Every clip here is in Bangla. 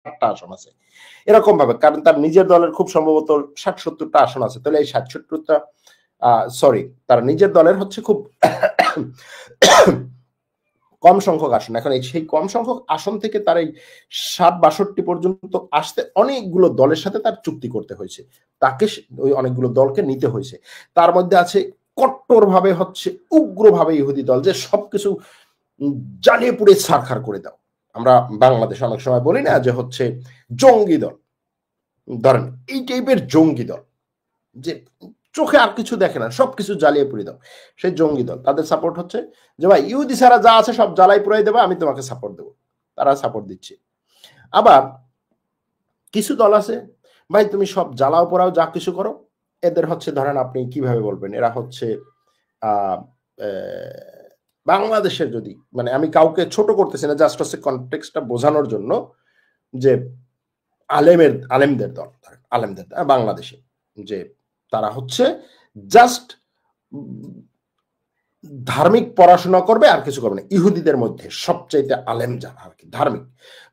7টা আসন আছে এরকম ভাবে, কারণ তার নিজের দলের খুব সম্ভবত 60-70টা আসন আছে, তাহলে এই 60-70টা সরি তার নিজের দলের হচ্ছে খুব কম সংখ্যক আসন। এখন সেই কম সংখ্যক আসন থেকে তার এই 60-62 পর্যন্ত আসতে অনেকগুলো দলের সাথে তার চুক্তি করতে হয়েছে, তাকে ওই অনেকগুলো দলকে নিতে হয়েছে। তার মধ্যে আছে কট্টরভাবে হচ্ছে উগ্রভাবে ইহুদি দল, যে সবকিছু জ্বালিয়ে পুড়ে ছারখার করে দাও। আমরা বাংলাদেশে অনেক সময় বলি না যে হচ্ছে জঙ্গি দল, ধরেন এই টাইপের জঙ্গি দল, যে চোখে আর কিছু দেখে না, সবকিছু জ্বালিয়ে পুড়িয়ে দাও, সেই জঙ্গি দল। তাদের সাপোর্ট হচ্ছে যে ভাই ইহুদি ছাড়া যা আছে সব জ্বালাই পুড়াই দেবে, আমি তোমাকে সাপোর্ট দেবো, তারা সাপোর্ট দিচ্ছে। আবার কিছু দল আছে ভাই তুমি সব জ্বালাও পোড়াও যা কিছু করো, এদের হচ্ছে ধরেন আপনি কিভাবে বলবেন, এরা হচ্ছে বাংলাদেশের, যদি মানে আমি কাউকে ছোট করতেছি না, জাস্ট হচ্ছে কনটেক্সটটা বোঝানোর জন্য, যে আলেমদের দল, আলেমদের বাংলাদেশে, যে তারা হচ্ছে জাস্ট ধার্মিক পড়াশোনা করবে আর কিছু করবে না। ইহুদিদের মধ্যে সবচাইতে আলেম যারা আর কি ধার্মিক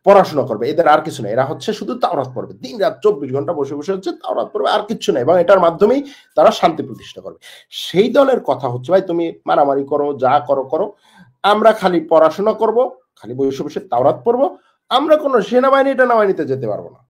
পড়াশোনা করবে, এদের আর কিছু নেই, এরা হচ্ছে শুধু তাওরাত পড়বে, দিন রাত 24 ঘন্টা বসে বসে হচ্ছে তাওরাত পড়বে, আর কিছু নেই, এবং এটার মাধ্যমেই তারা শান্তি প্রতিষ্ঠা করবে। সেই দলের কথা হচ্ছে ভাই তুমি মারামারি করো যা করো করো, আমরা খালি পড়াশোনা করব, খালি বসে বসে তাওরাত পড়বো, আমরা কোনো সেনাবাহিনী টেনাবাহিনীতে যেতে পারবো না।